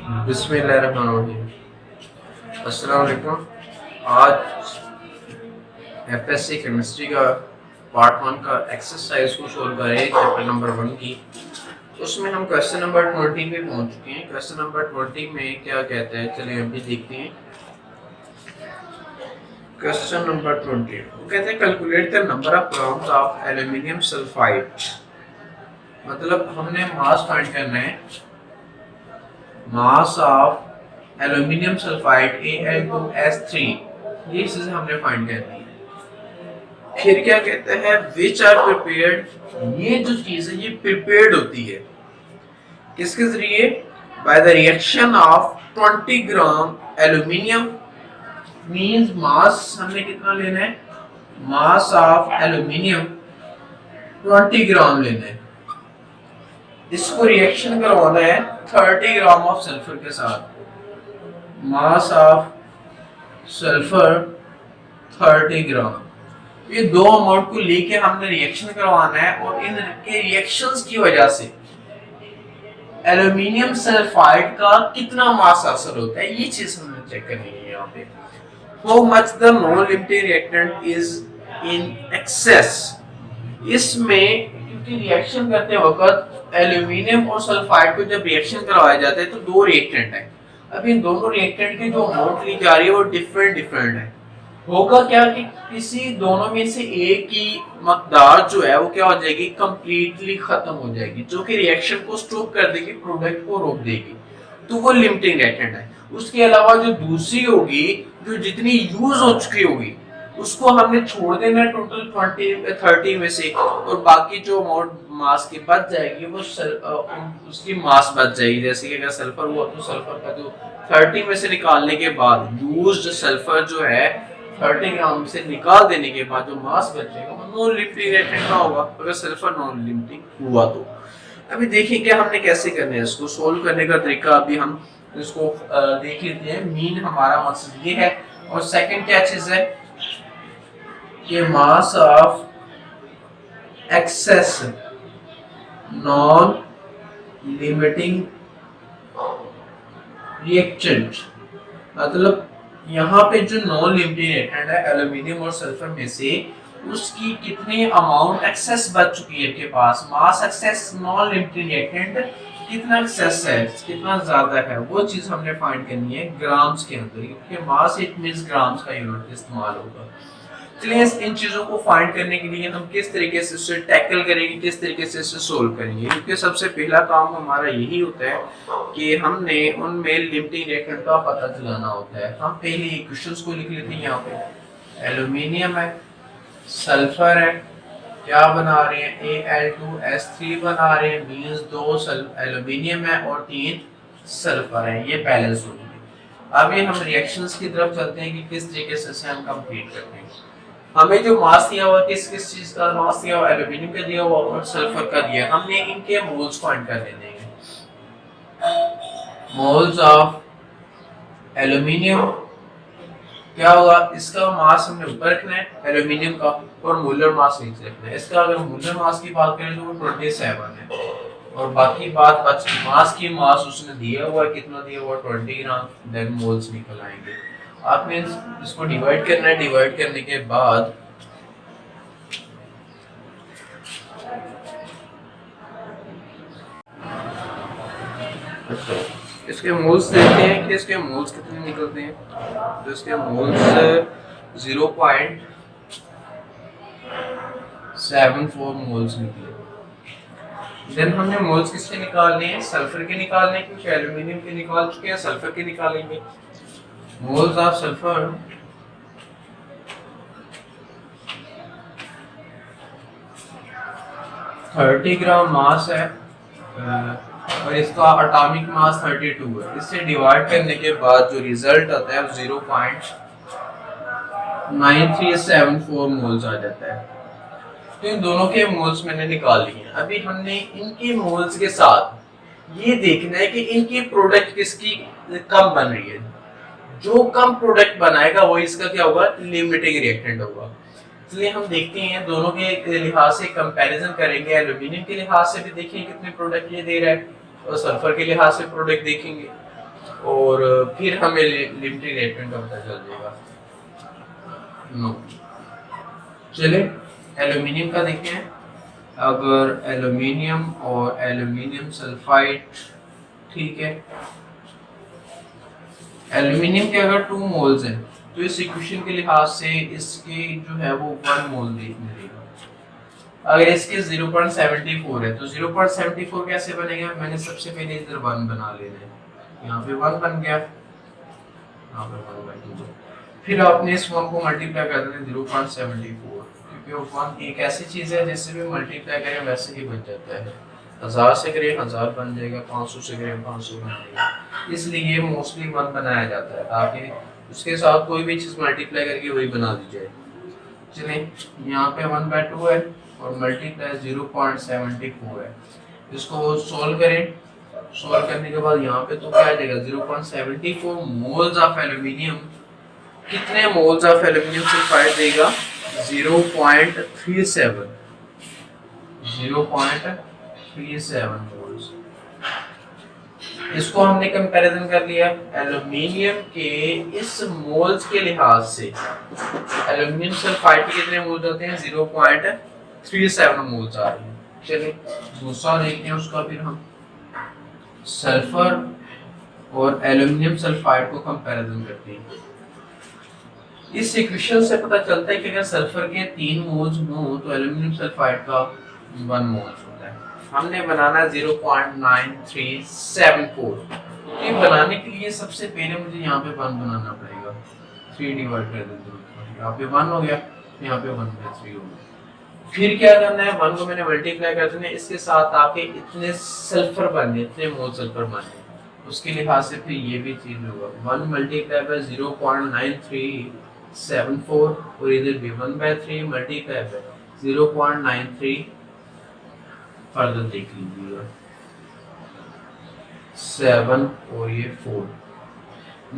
बिस्मिल्लाहिर्रहमानिर्रहीम। अस्सलाम वालेकुम। आज एफएससी केमिस्ट्री का पार्ट 1 का एक्सरसाइज को सोल्व करें चैप्टर नंबर 1 की। उसमें हम क्वेश्चन नंबर 20 पे पहुंच चुके हैं। क्वेश्चन नंबर 20 में क्या कहता है, चलिए अभी देखते हैं। क्वेश्चन नंबर 20 वो कहते हैं calculate the number of grams of aluminium sulphide. मतलब हमने मास फाइंड करना है, mass of aluminium sulphide Al2S3, ये चीज हमने फाइंड करनी है। फिर क्या कहते हैं, विच आर प्रिपेयर्ड, ये जो चीज है ये प्रिपेयर्ड होती है किसके जरिए, by the reaction of 20 gram aluminium. Means mass हमने कितना लेना है, मास ऑफ एल्यूमिनियम 20 ग्राम लेना है। इसको रिएक्शन करवाना है 30 ग्राम ऑफ सल्फर के साथ। मास ऑफ सल्फर 30 ग्राम, ये दो अमाउंट को लेके हमने रिएक्शन करवाना है और इन के रिएक्शंस की वजह से एल्यूमिनियम सल्फाइड का कितना मास हासिल होता है, ये चीज हमने चेक करनी है। यहाँ पे how much the non limiting reactant is in excess. इसमें क्योंकि रिएक्शन करते वक्त एल्यूमिनियम और सल्फाइड को जब रिएक्शन करवाया जाता है तो दो रिएक्टेंट है। अब इन दोनों रिएक्टेंट की जो अमाउंट ली जा रही है वो डिफरेंट है। होगा क्या कि किसी दोनों में से एक की मकदार जो है वो क्या हो जाएगी, कंप्लीटली खत्म हो जाएगी, जो कि रिएक्शन को स्टॉप कर देगी, प्रोडक्ट को रोक देगी, तो वो लिमिटिंग रिएक्टेंट है। उसके अलावा जो दूसरी होगी, जो जितनी यूज हो चुकी होगी उसको हमने छोड़ देना टोटल 30 में से, और बाकी जो अमाउंट मास की बच जाएगी वो उसकी मास बच जाएगी। जैसे कि अगर सल्फर हुआ तो सल्फर का जो 30 में से निकालने के बाद यूज्ड सल्फर जो है 30 ग्राम से निकाल देने के बाद जो मास बचेगा वो नॉन लिमिटिंग रिएक्टेंट का होगा, अगर सल्फर नॉन लिमिटिंग हुआ तो। अभी देखेंगे हमने कैसे करना है इसको सोल्व करने का तरीका। अभी हम इसको देख लेते हैं। मीन हमारा मकसद ये है, और सेकंड क्या चीज है कि mass of excess non limiting reactant, मतलब यहाँ पे जो नॉन लिमिटिंग रिएक्टेंट है एल्यूमिनियम और सल्फर में से उसकी कितने अमाउंट एक्सेस बच चुकी है आपके पास। मास एक्सेस नॉन लिमिटिंग रिएक्टेंट कितना एक्सेस है, कितना ज्यादा है, वो चीज हमने फाइंड करनी है ग्राम्स के अंदर, क्योंकि मास इट मींस ग्राम्स का यूनिट इस्तेमाल होगा। चलिए इन चीजों को फाइंड करने के लिए हम किस तरीके से इसे टैकल करेंगे, किस तरीके से इसे सोल्व करेंगे। क्योंकि सबसे पहला काम हमारा यही होता है कि हमने उनमें लिमिटिंग रिएक्टेंट का पता चलाना होता है। हम पहले इक्वेशंस को लिख लेते हैं। यहाँ पे एल्यूमिनियम है, सल्फर है, क्या बना रहे हैं, Al2S3 बना रहे हैं, मींस 2 एल्यूमिनियम है और 3 सल्फर है, ये बैलेंस होगी। अब ये हम रिएक्शंस की तरफ चलते हैं कि किस तरीके से हम कंप्लीट करते हैं। हमें जो मास दिया हुआ किस किस चीज का मास दिया हुआ, एल्यूमिनियम का दिया हुआ और सल्फर का दिया, हमने इनके मोल्स फाइंड कर लेने हैं। मोल्स ऑफ एल्यूमिनियम क्या होगा, इसका मास हमने ऊपर रखना है एल्यूमिनियम का, और मोलर मास नीचे रखना है इसका। अगर मोलर मास की बात करें तो वो 27 है, और बाकी बात मास की मास उसने दिया हुआ है, कितना दिया हुआ 20 ग्राम, देन मोल्स निकल आएंगे। आपने इसको डिवाइड करना है, डिवाइड करने के बाद इसके मोल्स देखते हैं कि इसके मोल्स कितने निकलते हैं। तो इसके मोल्स 0.74 मोल्स निकले। देन हमने मोल्स किसके निकालने हैं, सल्फर के निकालने हैं, क्योंकि एल्यूमिनियम के निकाल चुके हैं, सल्फर के निकालेंगे। मोल्स ऑफ सल्फर 30 ग्राम मास है, और इसका एटॉमिक मास 32 है। इससे डिवाइड करने के बाद जो रिजल्ट आता है 0.9374 मोल्स आ जाता है। तो इन दोनों के मोल्स मैंने निकाल लिए हैं। अभी हमने इनके मोल्स के साथ ये देखना है कि इनकी प्रोडक्ट किसकी कम बन रही है। जो कम प्रोडक्ट बनाएगा वो इसका क्या होगा, लिमिटिंग रिएक्टेंट होगा। इसलिए हम देखते हैं दोनों के लिहाज से कंपैरिजन करेंगे। एल्यूमिनियम के लिहाज से भी देखेंगे कितने प्रोडक्ट ये दे रहा है, और सल्फर के लिहाज से प्रोडक्ट देखेंगे। और फिर हमें लिमिटिंग रिएक्टेंट का पता चल जाएगा। नो, चले एल्यूमिनियम का देखते हैं। अगर एल्यूमिनियम और एल्यूमिनियम सल्फाइड, ठीक है, एल्यूमिनियम के अगर 2 मोल्स हैं तो इस इक्वेशन के लिहाज से इसके जो है वो 1 मोल मिलेगा। अगर इसके 0.74 है तो 0.74 कैसे बनेगा? मैंने सबसे पहले इधर 1 बना लेना है, यहाँ पे 1 बन गया, यहाँ पे 1 बन गया। फिर आपने इस 1 को मल्टीप्लाई कर देना 0.74, क्योंकि वो 1 एक ऐसी चीज है जिससे भी मल्टीप्लाई करें वैसे ही बन जाता है। 1000 से करें 1000 बन जाएगा, 500 से करें 500 बन जाएगा, इसलिए मोस्टली 1 बनाया जाता है ताकि उसके साथ कोई भी चीज मल्टीप्लाई करके वही बना दी जाए। चलिए यहाँ पे 1/2 है और मल्टीप्लाई 0.74 है, इसको सोल्व करें। सोल्व करने के बाद यहाँ पे तो क्या आ जाएगा 0.74 मोल्स ऑफ एल्यूमिनियम। कितने मोल्स ऑफ एल्यूमिनियम सल्फाइड देगा? 0.37 मोल्स। इसको हमने कंपैरिजन कर लिया एल्यूमिनियम के इस मोल्स के लिहाज से। एल्यूमिनियम सल्फाइड के कितने मोल्स होते हैं? 0.37 मोल्स आ रहे हैं। चलिए दूसरा देखते हैं उसका। फिर हम सल्फर और एल्यूमिनियम सल्फाइड को कंपैरिजन करते हैं। इस इक्वेशन से पता चलता है कि अगर सल्फर के 3 मोल्स हों तो एल्यूमिनियम सल्फाइड का 1 मोल्स होता है। हमने बनाना 0.9374। ये बनाने के लिए सबसे पहले मुझे यहाँ पे 1 बनाना पड़ेगा, 3 डिवाइड कर देते हैं, यहाँ पे 1 हो गया, यहाँ पे 1/3 हो गया। फिर क्या करना है? 1 को मैंने मल्टीप्लाई कर देना है इसके साथ, आपके इतने सल्फर बनने, इतने मोल सल्फर बनने, उसके लिहाज से फिर ये भी चीज होगा 1 मल्टीप्लाई बाय 0.9374 और इधर भी 1/3 मल्टीप्लाई बाय 0.93, फर्दर देख लीजिएगा 7 और ये 4।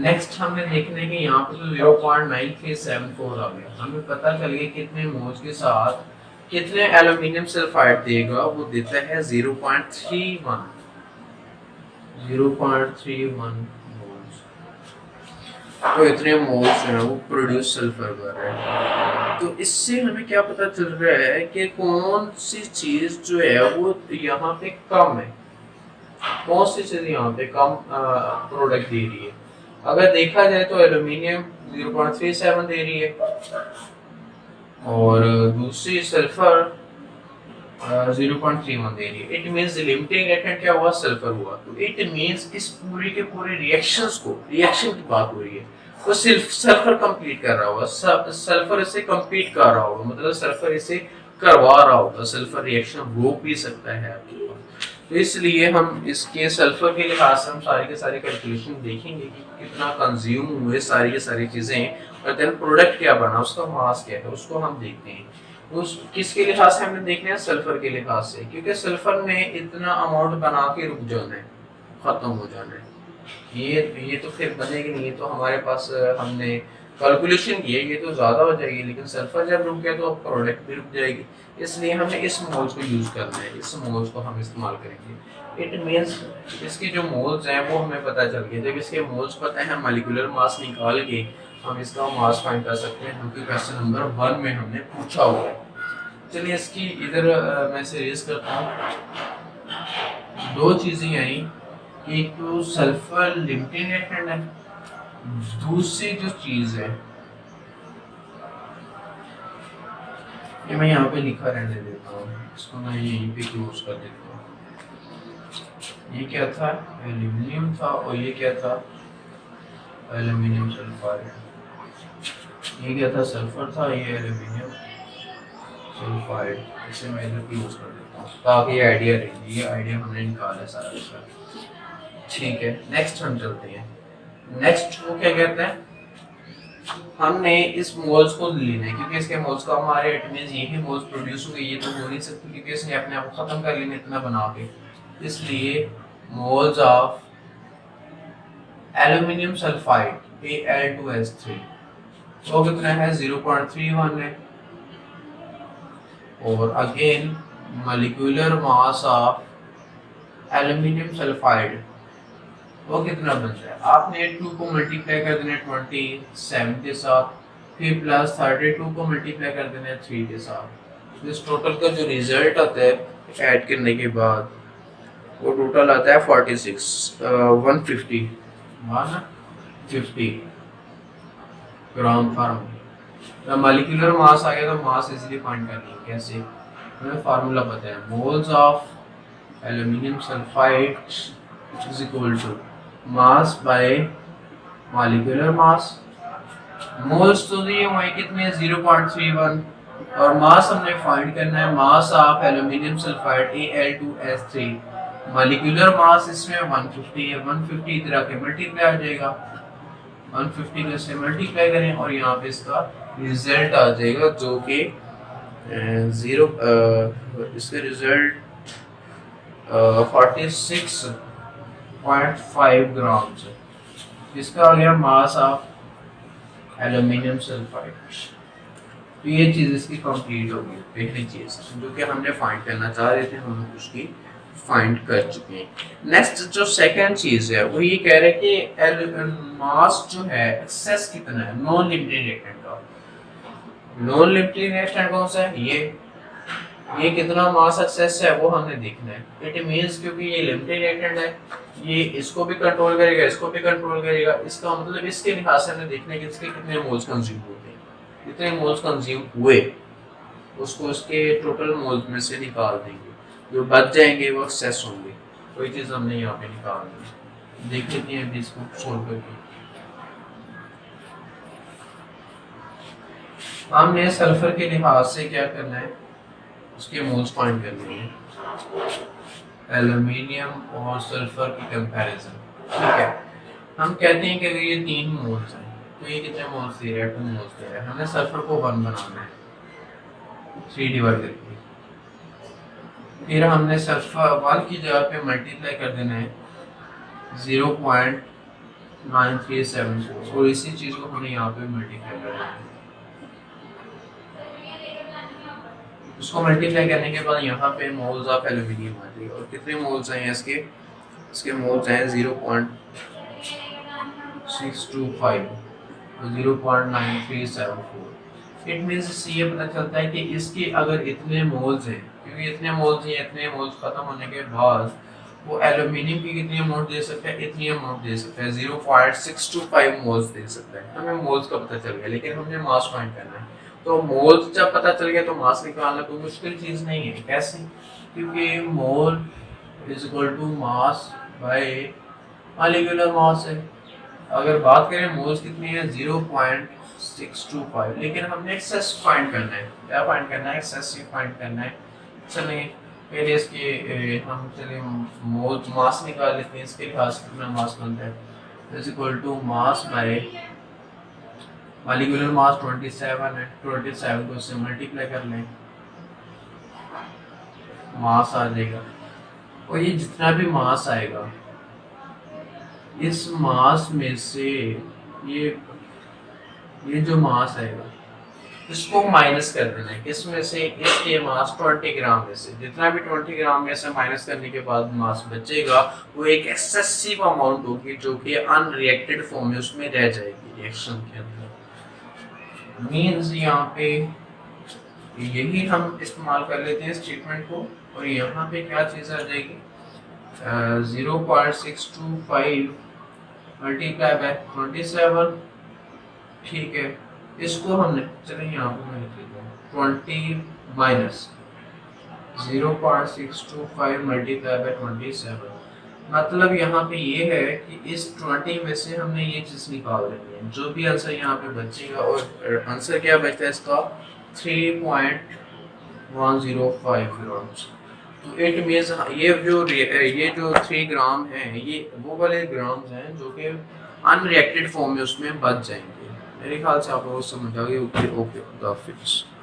नेक्स्ट हमने देखना है कि यहाँ पे तो 0.9374 आ गया, हमें पता चल गया कितने मोल्स के साथ कितने एल्यूमिनियम सल्फाइड देगा। वो देता है 0.31 मोल्स। तो इतने मोल्स जो है वो प्रोड्यूस सल्फर कर रहे हैं। तो इससे हमें क्या पता चल रहा है कि कौन सी चीज जो है वो यहाँ पे कम है, कौन सी चीज यहाँ पे कम प्रोडक्ट दे रही है। अगर देखा जाए तो एल्यूमिनियम 0.37 दे रही है और दूसरी सल्फर 0.31 दे रही है। इट मींस लिमिटिंग रिएक्टेंट क्या हुआ? सल्फर हुआ। तो इट मींस इस पूरे के पूरे रिएक्शन की बात हो रही है, वो सिर्फ सल्फर कंप्लीट कर रहा होगा, सल्फर इसे कंप्लीट कर रहा होगा, मतलब सल्फर इसे करवा रहा होगा, सल्फर रिएक्शन रोक भी सकता है आपके पास। तो इसलिए हम इसके सल्फर के लिहाज से हम सारी के सारी कैलकुलेशन देखेंगे कि कितना कंज्यूम हुए सारी की सारी चीजें, और देन प्रोडक्ट क्या बना, उसका मास क्या है, उसको हम देखते हैं। उस किसके लिहाज से हमने देखना है? सल्फर के लिहाज से, क्योंकि सल्फर ने इतना अमाउंट बना के रुक जाना है, खत्म हो जाना है। ये तो फिर बनेगी नहीं, ये तो हमारे पास हमने कैलकुलेशन की है, ये तो ज़्यादा हो जाएगी, लेकिन सल्फर जब रुक गया तो प्रोडक्ट भी रुक जाएगी। इसलिए हमें इस मोल्स को यूज़ करना है, इस मोल्स को हम इस्तेमाल करेंगे। इट मीन्स इसके जो मोल्स हैं वो हमें पता चल गए। जब इसके मोल्स पता है, मॉलिक्यूलर मास निकाल के हम इसका मास फाइंड कर सकते हैं, जो कि क्वेश्चन नंबर 1 में हमने पूछा हुआ है। चलिए इसकी इधर मैं सीरीज करता हूँ। 2 चीज़ें आई, एक तो सल्फर लिमिटिंग रिएक्टेंट है, दूसरी जो चीज है ये मैं यहाँ पे लिखा रहने देता हूँ, इसको मैं यहीं पे क्लोज कर देता हूँ। ये क्या था? एल्यूमिनियम था, और ये क्या था? Aluminium sulphide. ये क्या था? सल्फर था, ये एल्यूमिनियम सल्फाइड। इसे मैं इधर क्लोज कर देता हूँ ताकि ये आइडिया रहे, ये आइडिया हमने निकाला है सारा इसका। ठीक है, नेक्स्ट हम चलते हैं। नेक्स्ट वो क्या कहते हैं? हमने इस मोल्स को लेना है, क्योंकि इसके मोल्स का हमारे इट मींस यही मोल्स प्रोड्यूस होंगे, ये तो हो नहीं सकती क्योंकि इसने अपने आप को खत्म कर लेना इतना बना के। इसलिए moles of aluminium sulphide Al2S3 वो कितना है? 0.31 है। और again molecular mass of aluminium sulphide वो कितना बनता है, आपने 2 को मल्टीप्लाई कर देना है 27 के साथ, फिर प्लस 32 को मल्टीप्लाई कर देना है 3 के साथ। तो इस टोटल का जो रिजल्ट आता है ऐड करने के बाद वो टोटल आता है 46 150 150 ग्राम फॉर्म। जब मॉलिक्यूलर मास आ गया तो मास इजीली फाइंड कर लेंगे। कैसे, हमें फार्मूला पता है, moles of aluminium sulphide is equal to mass by molecular mass. Moles तो दिए हुए कितने 0.31 और मास हमने फाइंड करना है mass of aluminium sulphide Al2S3। Molecular mass इसमें 150 है, 150 इधर आके मल्टीप्लाई हो जाएगा, 150 को से मल्टीप्लाई करें और यहाँ पे इसका रिजल्ट आ जाएगा जो कि इसका रिजल्ट 46.5 ग्राम है। इसका आ गया मास ऑफ एल्यूमिनियम सल्फाइड। तो ये चीज़ इसकी कंप्लीट होगी, पहली चीज़ जो कि हमने फाइंड करना चाह रहे थे हम उसकी फाइंड कर चुके हैं। नेक्स्ट जो सेकंड चीज़ है वो ये कह रहे हैं कि मास जो है एक्सेस कितना है नॉन लिमिटिंग रिएक्टेंट का। नॉन लिमिटिंग रिएक्टेंट कौन सा है, ये कितना मास एक्सेस है वो हमने देखना है। इट मींस क्योंकि ये लिमिटिंग रिएक्टेंट है, ये इसको भी कंट्रोल करेगा, इसको भी कंट्रोल करेगा। इसका मतलब इसके लिहाज से हमें देखना है कि इसके कितने मोल्स कंज्यूम होते हैं, जितने मोल्स कंज्यूम हुए उसको उसके टोटल मोल्स में से निकाल देंगे, जो बच जाएंगे वो एक्सेस होंगे। कोई चीज़ हमने यहाँ पे निकाल दी, देख लेते हैं अभी इसको सोल्व करके। हमने सल्फर के लिहाज से क्या करना है, उसके मोल्स फाइंड करने हैं, एल्यूमिनियम और सल्फर की कंपैरिजन। ठीक है, हम कहते हैं कि अगर ये 3 मोल्स हैं तो ये कितने मोल्स दे रहा है, 2 मोल्स दे रहा है। हमें सल्फर को 1 बनाना है 3 डिवाइड करके, फिर हमने सल्फर 1 की जगह पे मल्टीप्लाई कर देना है 0.9374 और इसी चीज़ को हमें यहाँ पे मल्टीप्लाई करना है। उसको मल्टीप्लाई करने के बाद यहाँ पे मोल्स ऑफ एल्यूमिनियम आ जाएगा और कितने मोल्स हैं इसके मोल्स हैं 0.625 0.9374। इट मींस इससे ये पता चलता है कि इसके अगर इतने मोल्स हैं, क्योंकि इतने मोल्स हैं, इतने मोल्स खत्म होने के बाद वो एल्यूमिनियम की कितनी अमाउंट दे सकता है, इतनी अमाउंट दे सकता है 0.625 मोल्स दे सकता है। हमें मोल्स का पता चल गया, लेकिन हमने मास फाइंड करना है। तो मोल्स जब पता चल गया तो मास निकालना कोई मुश्किल चीज़ नहीं है। कैसे, क्योंकि mole is equal to mass by molecular mass है। अगर बात करें मोल्स कितनी है 0.625, लेकिन हमने एक्सेस फाइंड करना है। क्या फाइंड करना है, एक्सेस फाइंड करना है। चलिए पहले इसके हम चलिए मोल्स मास निकाल लेते हैं। इसके लिहाज से कितना मास बनता है, is equal to mass by molecular mass 27 है, 27 को इससे मल्टीप्लाई कर लें, मास आ जाएगा। और ये जितना भी मास आएगा इस मास में से ये जो मास आएगा इसको माइनस कर देना है। किसमें से, इसके मास 20 ग्राम में से। जितना भी 20 ग्राम में से माइनस करने के बाद मास बचेगा वो एक एक्सेसिव अमाउंट होगी जो कि अनरिएक्टेड फॉर्म में उसमें रह जाएगी रिएक्शन के अंदर। मीन्स यहाँ पे यही हम इस्तेमाल कर लेते हैं स्टेटमेंट को। और यहाँ पे क्या चीज़ आ जाएगी 0.625 मल्टीप्लाई बाय 27। ठीक है, इसको हमने चलिए यहाँ पे मैं लिख देता हूँ 20 माइनस 0.625 मल्टीप्लाई बाय 27। मतलब यहाँ पे ये है कि इस 20 में से हमने ये चीज़ निकाल देनी है, जो भी आंसर यहाँ पे बचेगा। और आंसर क्या बचता है इसका 3.105 ग्राम्स। तो इट मीन्स ये जो 3 ग्राम हैं ये वो वाले ग्राम्स हैं जो कि अनरिएक्टेड फॉर्म में उसमें बच जाएंगे। मेरे ख्याल से आप लोग समझ आ गए। ओके, खुदा हाफिज़।